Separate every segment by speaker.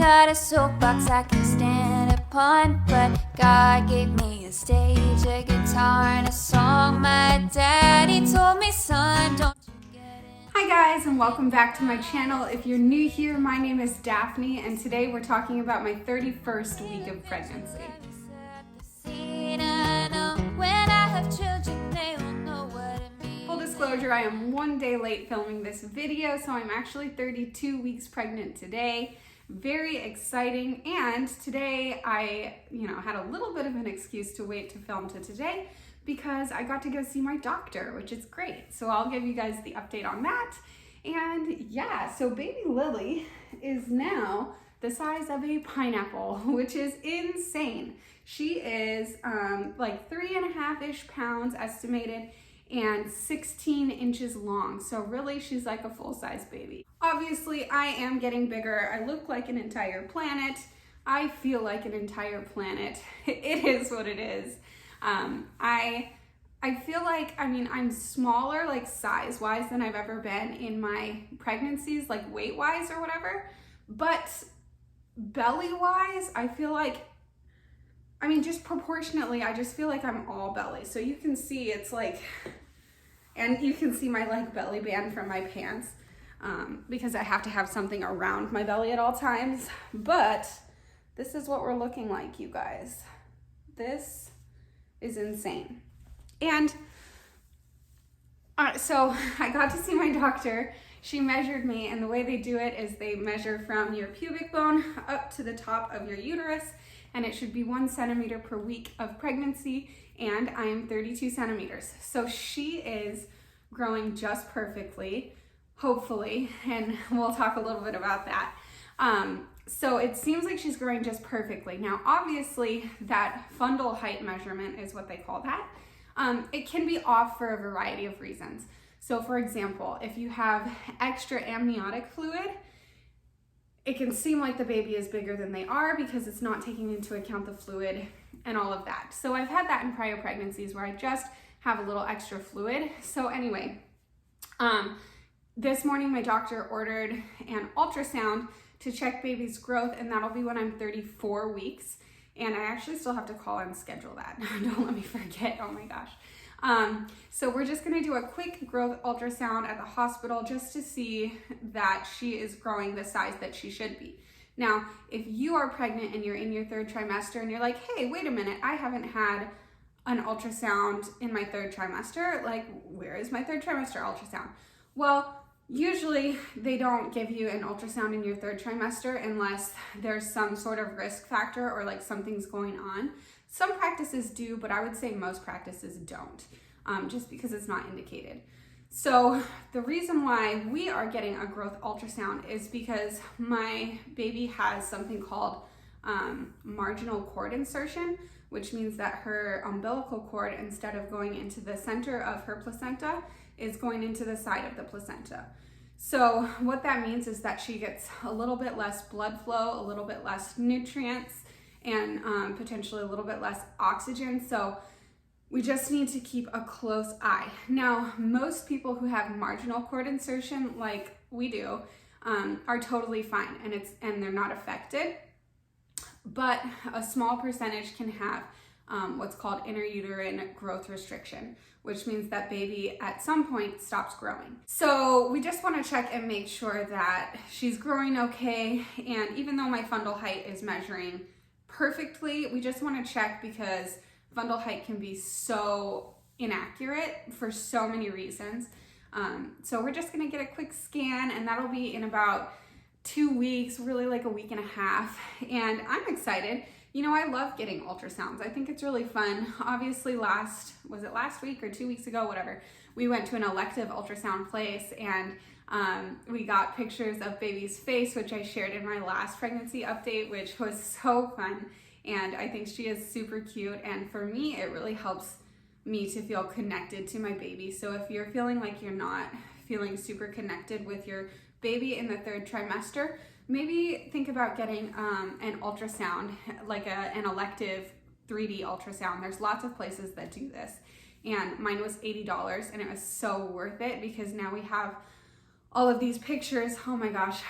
Speaker 1: got a soapbox I can stand upon, but God gave me a stage, a guitar, and a song. My daddy told me, son, don't you get in.
Speaker 2: Hi guys, and welcome back to my channel. If you're new here, my name is Daphne, and today we're talking about my 31st week of pregnancy. Full disclosure, I am one day late filming this video, so I'm actually 32 weeks pregnant today. Very exciting, and today I, had a little bit of an excuse to wait to film to today because I got to go see my doctor, which is great. So I'll give you guys the update on that. And yeah, so baby Lily is now the size of a pineapple, which is insane. She is like 3.5-ish pounds estimated and 16 inches long. So really she's like a full-size baby. Obviously I am getting bigger. I look like an entire planet. I feel like an entire planet. It is what it is. I feel like, I'm smaller like size-wise than I've ever been in my pregnancies, like weight-wise or whatever, but belly-wise, I feel like, just proportionately, I just feel like I'm all belly. So you can see it's like, and you can see my like belly band from my pants because I have to have something around my belly at all times. But this is what we're looking like, you guys. This is insane. And so I got to see my doctor. She measured me, and the way they do it is they measure from your pubic bone up to the top of your uterus, and it should be 1 centimeter per week of pregnancy, and I am 32 centimeters. So she is growing just perfectly, hopefully, and we'll talk a little bit about that. So it seems like she's growing just perfectly. Now, obviously, that fundal height measurement is what they call that. It can be off for a variety of reasons. So for example, if you have extra amniotic fluid, it can seem like the baby is bigger than they are because it's not taking into account the fluid and all of that. So I've had that in prior pregnancies where I just have a little extra fluid. So anyway, this morning my doctor ordered an ultrasound to check baby's growth, and that'll be when I'm 34 weeks. And I actually still have to call and schedule that. Don't let me forget, oh my gosh. So we're just gonna do a quick growth ultrasound at the hospital just to see that she is growing the size that she should be. Now, if you are pregnant and you're in your 3rd trimester and you're like, hey, wait a minute, I haven't had an ultrasound in my 3rd trimester, like, where is my 3rd trimester ultrasound? Well, usually they don't give you an ultrasound in your 3rd trimester unless there's some sort of risk factor or like something's going on. Some practices do, but I would say most practices don't, just because it's not indicated. So the reason why we are getting a growth ultrasound is because my baby has something called marginal cord insertion, which means that her umbilical cord, instead of going into the center of her placenta, is going into the side of the placenta. So what that means is that she gets a little bit less blood flow, a little bit less nutrients, and potentially a little bit less oxygen. So we just need to keep a close eye. Now, most people who have marginal cord insertion, like we do, are totally fine, and they're not affected. But a small percentage can have what's called intrauterine growth restriction, which means that baby at some point stops growing. So we just want to check and make sure that she's growing okay. And even though my fundal height is measuring perfectly, we just want to check because fundal height can be so inaccurate for so many reasons. So we're just going to get a quick scan, and that'll be in about 2 weeks, really like a week and a half. And I'm excited. I love getting ultrasounds. I think it's really fun. Obviously last week or 2 weeks ago, whatever, we went to an elective ultrasound place, and we got pictures of baby's face, which I shared in my last pregnancy update, which was so fun. And I think she is super cute. And for me, it really helps me to feel connected to my baby. So if you're feeling like you're not feeling super connected with your baby in the 3rd trimester, maybe think about getting an ultrasound, like an elective 3D ultrasound. There's lots of places that do this. And mine was $80, and it was so worth it because now we have all of these pictures. Oh my gosh.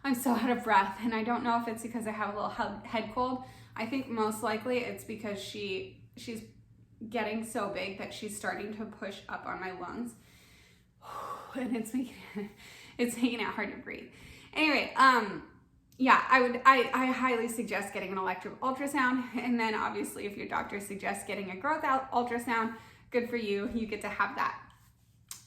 Speaker 2: I'm so out of breath, and I don't know if it's because I have a little head cold. I think most likely it's because she's getting so big that she's starting to push up on my lungs, and it's making it hard to breathe. Anyway, yeah, I highly suggest getting an elective ultrasound, and then obviously if your doctor suggests getting a growth ultrasound, good for you, you get to have that.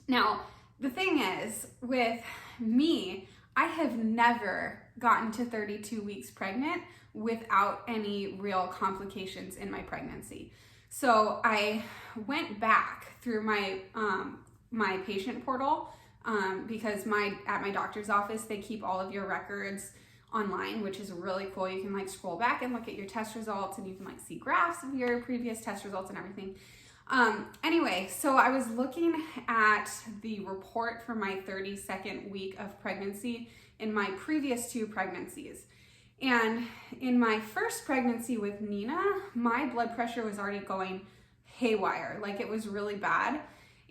Speaker 2: Now, the thing is, with me, I have never gotten to 32 weeks pregnant without any real complications in my pregnancy. So I went back through my my patient portal because at my doctor's office, they keep all of your records online, which is really cool. You can like scroll back and look at your test results, and you can like see graphs of your previous test results and everything. Anyway, so I was looking at the report for my 32nd week of pregnancy in my previous 2 pregnancies. And in my first pregnancy with Nina, my blood pressure was already going haywire. Like, it was really bad.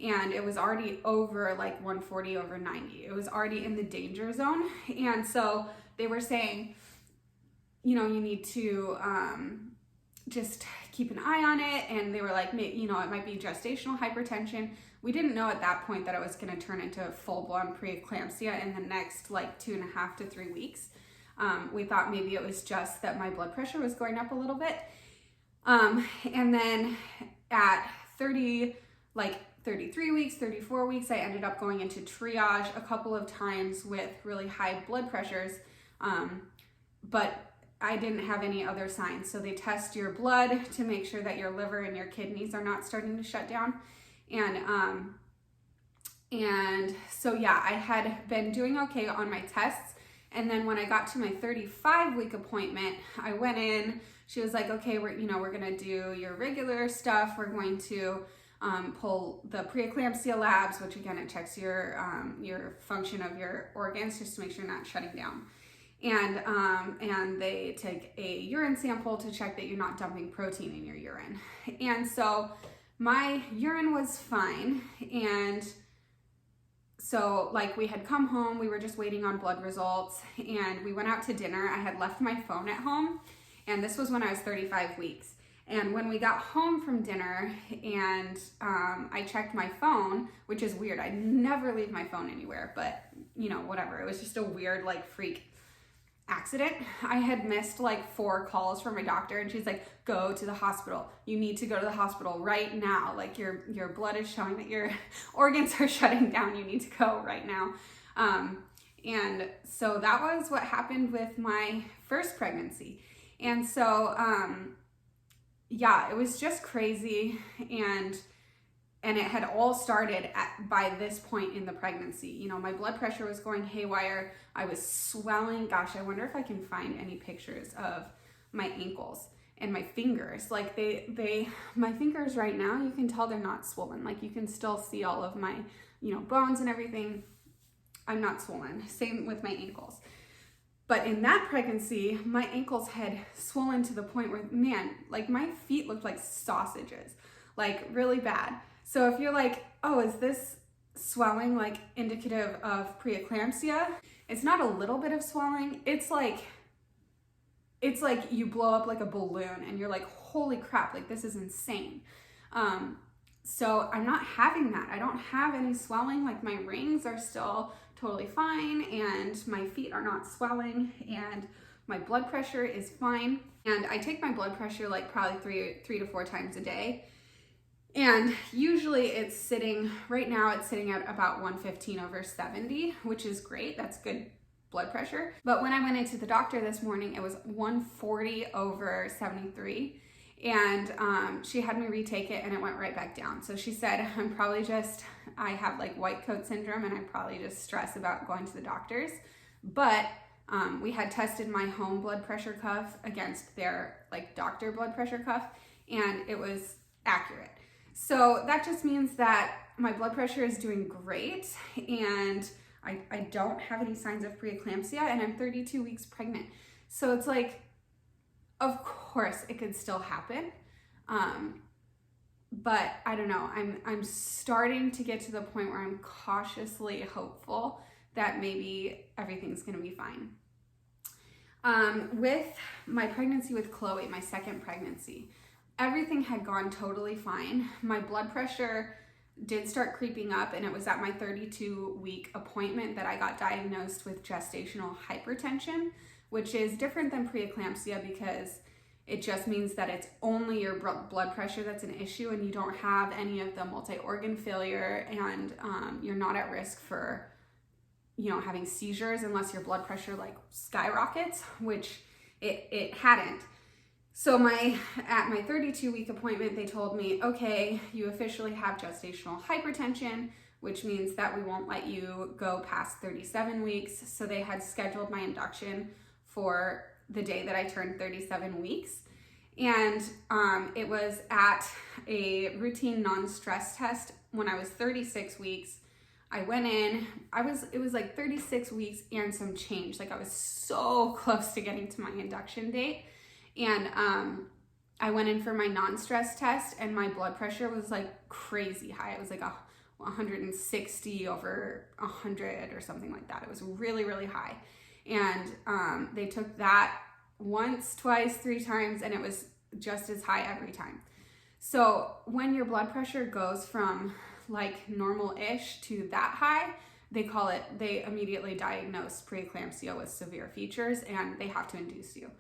Speaker 2: And it was already over like 140 over 90. It was already in the danger zone. And so they were saying, you know, you need to just keep an eye on it. And they were like, you know, it might be gestational hypertension. We didn't know at that point that it was going to turn into full-blown preeclampsia in the next like 2.5 to 3 weeks. We thought maybe it was just that my blood pressure was going up a little bit. And then at 33 weeks, 34 weeks, I ended up going into triage a couple of times with really high blood pressures. But I didn't have any other signs. So they test your blood to make sure that your liver and your kidneys are not starting to shut down. And so yeah, I had been doing okay on my tests. And then when I got to my 35-week appointment, I went in, she was like, okay, we're gonna do your regular stuff. We're going to pull the preeclampsia labs, which again, it checks your function of your organs just to make sure you're not shutting down. And they take a urine sample to check that you're not dumping protein in your urine. And so my urine was fine. And so like we had come home, we were just waiting on blood results, and we went out to dinner. I had left my phone at home, and this was when I was 35 weeks. And when we got home from dinner and I checked my phone, which is weird. I never leave my phone anywhere, but you know, whatever. It was just a weird like freak accident. I had missed like 4 calls from my doctor, and she's like, go to the hospital. You need to go to the hospital right now. Like your blood is showing that your organs are shutting down. You need to go right now. And so that was what happened with my first pregnancy. And so, yeah, it was just crazy. And it had all started by this point in the pregnancy. You know, my blood pressure was going haywire. I was swelling. Gosh, I wonder if I can find any pictures of my ankles and my fingers. Like my fingers right now, you can tell they're not swollen. Like you can still see all of my, you know, bones and everything. I'm not swollen. Same with my ankles. But in that pregnancy, my ankles had swollen to the point where, man, like my feet looked like sausages, like really bad. So if you're like, oh, is this swelling like indicative of preeclampsia? It's not a little bit of swelling. It's like you blow up like a balloon and you're like, holy crap, like this is insane. So I'm not having that. I don't have any swelling. Like my rings are still totally fine, and my feet are not swelling, and my blood pressure is fine. And I take my blood pressure like probably three to 4 times a day. And usually it's sitting at about 115 over 70, which is great. That's good blood pressure. But when I went into the doctor this morning, it was 140 over 73. And she had me retake it, and it went right back down. So she said, I have like white coat syndrome, and I probably just stress about going to the doctors. But we had tested my home blood pressure cuff against their like doctor blood pressure cuff, and it was accurate. So that just means that my blood pressure is doing great, and I don't have any signs of preeclampsia, and I'm 32 weeks pregnant. So it's like, of course it could still happen. But I don't know, I'm starting to get to the point where I'm cautiously hopeful that maybe everything's gonna be fine. With my pregnancy with Chloe, my second pregnancy, everything had gone totally fine. My blood pressure did start creeping up, and it was at my 32-week appointment that I got diagnosed with gestational hypertension, which is different than preeclampsia because it just means that it's only your blood pressure that's an issue, and you don't have any of the multi-organ failure, and you're not at risk for having seizures unless your blood pressure like skyrockets, which it hadn't. So at my 32-week appointment, they told me, okay, you officially have gestational hypertension, which means that we won't let you go past 37 weeks. So they had scheduled my induction for the day that I turned 37 weeks. And it was at a routine non-stress test when I was 36 weeks. I went in, it was like 36 weeks and some change. Like I was so close to getting to my induction date. And I went in for my non-stress test, and my blood pressure was like crazy high. It was like 160 over 100 or something like that. It was really, really high. And they took that once, twice, 3 times, and it was just as high every time. So when your blood pressure goes from like normal-ish to that high, they immediately diagnose preeclampsia with severe features, and they have to induce you.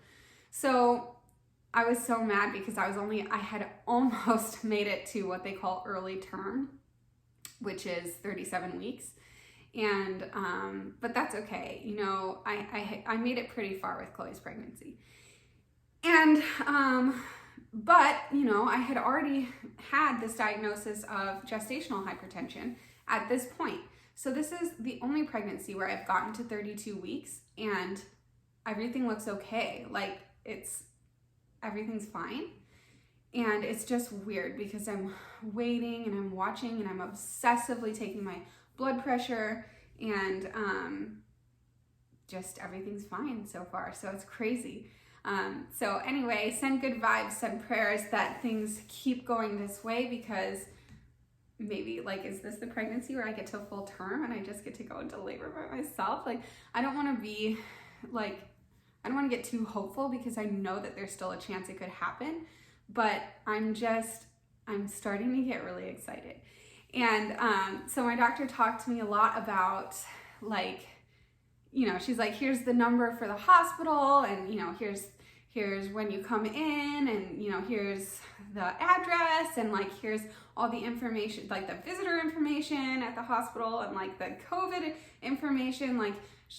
Speaker 2: So I was so mad because I had almost made it to what they call early term, which is 37 weeks. And, but that's okay. I made it pretty far with Chloe's pregnancy. And, but, I had already had this diagnosis of gestational hypertension at this point. So this is the only pregnancy where I've gotten to 32 weeks and everything looks okay. Like everything's fine. And it's just weird because I'm waiting and I'm watching and I'm obsessively taking my blood pressure, and just everything's fine so far. So it's crazy. So anyway, send good vibes, send prayers that things keep going this way, because maybe is this the pregnancy where I get to full term and I just get to go into labor by myself? I don't want to be I don't want to get too hopeful because I know that there's still a chance it could happen, but I'm starting to get really excited. And so my doctor talked to me a lot about she's like, here's the number for the hospital, and here's when you come in, and here's the address, and here's all the information, the visitor information at the hospital, and the COVID information.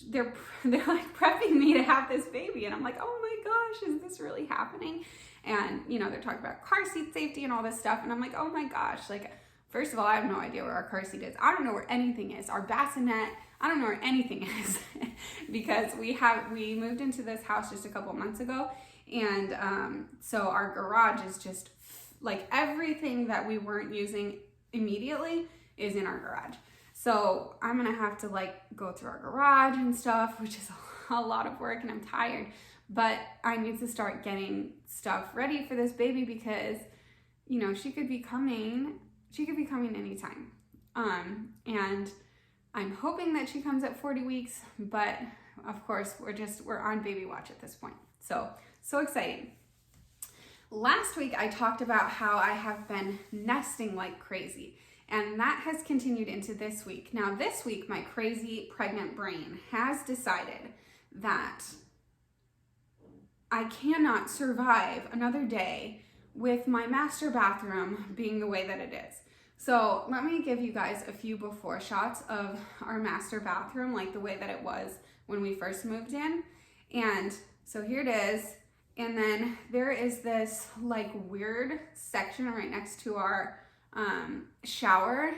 Speaker 2: They're prepping me to have this baby, and I'm like, oh my gosh, is this really happening? And they're talking about car seat safety and all this stuff, and I'm like, oh my gosh, first of all, I have no idea where our car seat is. I don't know where anything is. Our bassinet, I don't know where anything is because we moved into this house just a couple months ago, and so our garage is just everything that we weren't using immediately is in our garage. So I'm gonna have to go through our garage and stuff, which is a lot of work, and I'm tired. But I need to start getting stuff ready for this baby because, she could be coming anytime. And I'm hoping that she comes at 40 weeks, but of course we're on baby watch at this point. So exciting. Last week I talked about how I have been nesting like crazy, and that has continued into this week. Now this week, my crazy pregnant brain has decided that I cannot survive another day with my master bathroom being the way that it is. So let me give you guys a few before shots of our master bathroom, the way that it was when we first moved in. And so here it is. And then there is this weird section right next to our shower.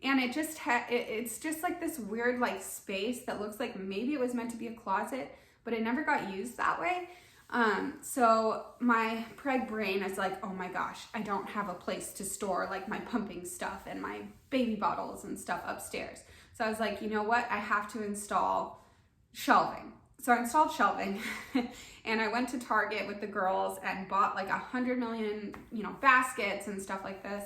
Speaker 2: And it's just this weird space that looks like maybe it was meant to be a closet, but it never got used that way. So my preg brain is oh my gosh, I don't have a place to store my pumping stuff and my baby bottles and stuff upstairs. So I was like, you know what? I have to install shelving. So I installed shelving and I went to Target with the girls and bought 100 million, baskets and stuff like this.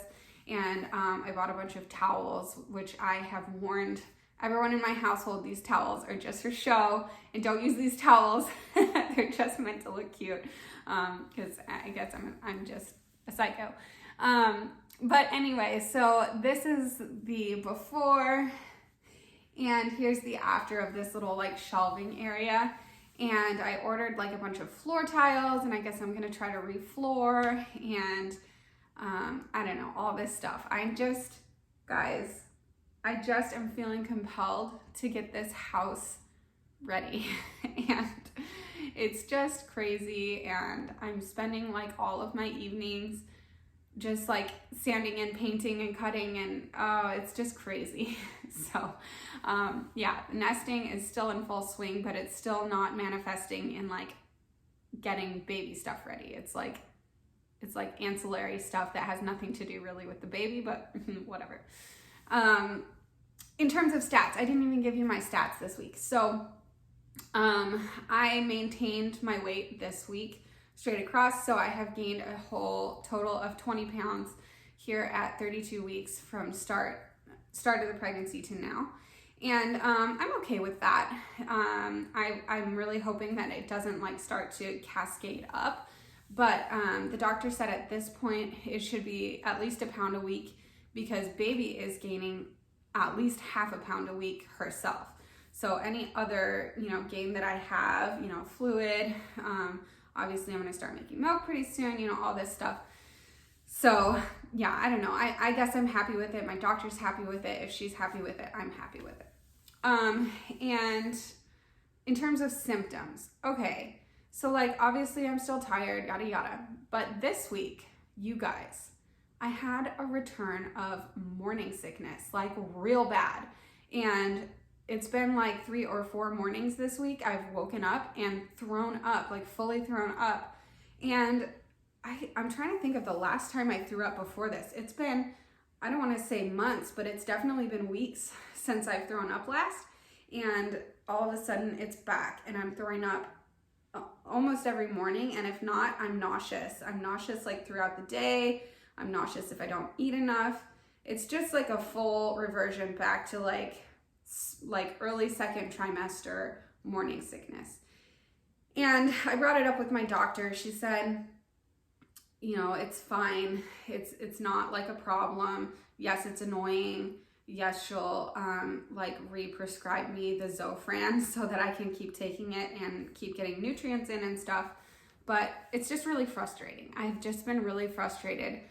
Speaker 2: And I bought a bunch of towels, which I have warned everyone in my household, these towels are just for show, and don't use these towels. They're just meant to look cute, because I guess I'm just a psycho. But anyway, so this is the before, and here's the after of this little like shelving area. And I ordered like a bunch of floor tiles, and I guess I'm gonna try to refloor, and I don't know, all this stuff. Guys, I just am feeling compelled to get this house ready. And it's just crazy, and I'm spending like all of my evenings just like sanding and painting and cutting, and oh, it's just crazy. So yeah, nesting is still in full swing, but it's still not manifesting in like getting baby stuff ready. It's like ancillary stuff that has nothing to do really with the baby, but whatever. In terms of stats, I didn't even give you my stats this week. So I maintained my weight this week straight across. So I have gained a whole total of 20 pounds here at 32 weeks from start of the pregnancy to now. And I'm okay with that. I'm really hoping that it doesn't like start to cascade up. But the doctor said at this point it should be at least a pound a week, because baby is gaining at least half a pound a week herself. So any other, gain that I have, fluid, obviously I'm gonna start making milk pretty soon, all this stuff. So yeah, I don't know. I guess I'm happy with it. My doctor's happy with it. If she's happy with it, I'm happy with it. And in terms of symptoms, okay. So like, obviously I'm still tired, yada, yada. But this week, you guys, I had a return of morning sickness, like real bad. And it's been like 3 or 4 mornings this week. I've woken up and thrown up, like fully thrown up. And I'm trying to think of the last time I threw up before this. It's been, I don't want to say months, but it's definitely been weeks since I've thrown up last. And all of a sudden it's back, and I'm throwing up almost every morning. And if not, I'm nauseous. I'm nauseous like throughout the day. I'm nauseous if I don't eat enough. It's just like a full reversion back to like early second trimester morning sickness. And I brought it up with my doctor. She said, it's fine. It's not like a problem. Yes, it's annoying. Yes, she'll re-prescribe me the Zofran so that I can keep taking it and keep getting nutrients in and stuff. But it's just really frustrating. I've just been really frustrated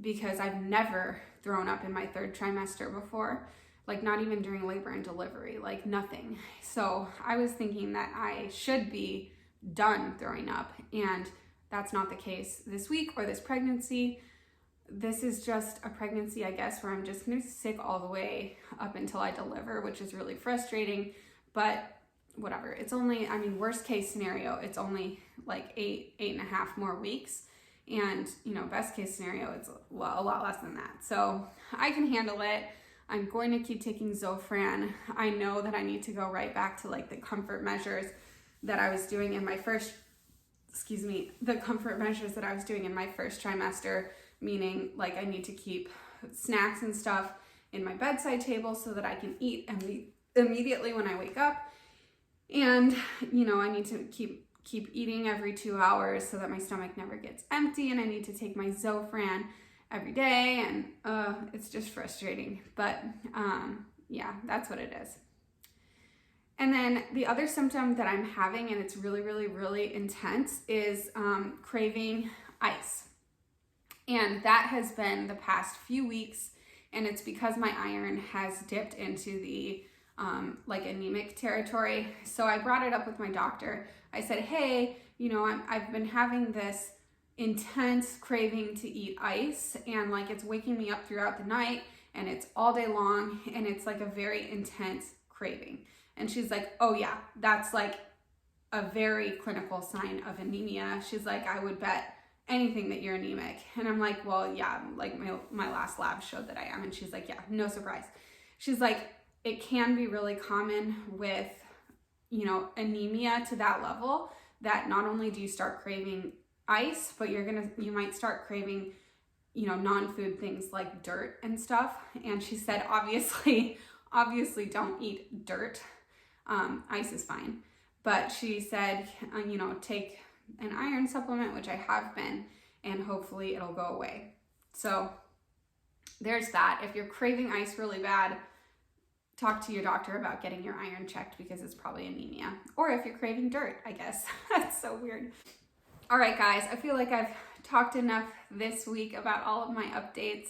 Speaker 2: because I've never thrown up in my 3rd trimester before, like not even during labor and delivery, like nothing. So I was thinking that I should be done throwing up, and that's not the case this week or this pregnancy. This is just a pregnancy, I guess, where I'm just gonna be sick all the way up until I deliver, which is really frustrating, but whatever. It's only, worst case scenario, it's only like 8.5 more weeks. And, best case scenario, it's a lot less than that. So I can handle it. I'm going to keep taking Zofran. I know that I need to go right back to like the comfort measures that I was doing in my first trimester, meaning like I need to keep snacks and stuff in my bedside table so that I can eat immediately when I wake up. And, I need to keep eating every 2 hours so that my stomach never gets empty, and I need to take my Zofran every day, and it's just frustrating. But yeah, that's what it is. And then the other symptom that I'm having, and it's really, really, really intense, is craving ice. And that has been the past few weeks, and it's because my iron has dipped into the anemic territory. So I brought it up with my doctor. I said, hey, I've been having this intense craving to eat ice, and like it's waking me up throughout the night, and it's all day long, and it's like a very intense craving. And she's like, oh yeah, that's like a very clinical sign of anemia. She's like, I would bet anything that you're anemic. And I'm like, well, yeah, like my last lab showed that I am. And she's like, yeah, no surprise. She's like, it can be really common with, anemia to that level, that not only do you start craving ice, but you might start craving, non-food things like dirt and stuff. And she said, obviously obviously don't eat dirt. Ice is fine. But she said, you know, take an iron supplement, which I have been, and hopefully it'll go away. So there's that. If you're craving ice really bad, talk to your doctor about getting your iron checked because it's probably anemia. Or if you're craving dirt, I guess. That's so weird. All right, guys, I feel like I've talked enough this week about all of my updates.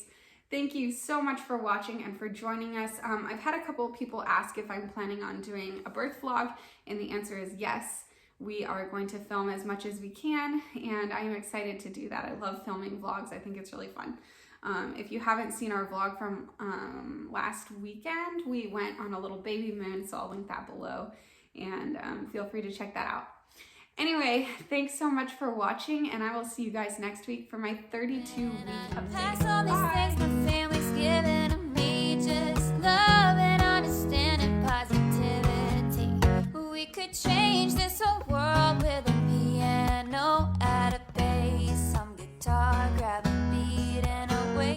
Speaker 2: Thank you so much for watching and for joining us. I've had a couple of people ask if I'm planning on doing a birth vlog, and the answer is yes. We are going to film as much as we can, and I am excited to do that. I love filming vlogs. I think it's really fun. If you haven't seen our vlog from last weekend, we went on a little baby moon, so I'll link that below, and feel free to check that out. Anyway, thanks so much for watching, and I will see you guys next week for my 32-week update.
Speaker 1: Pass all these things my family's given to me, just love and understanding, positivity. We could change this whole world.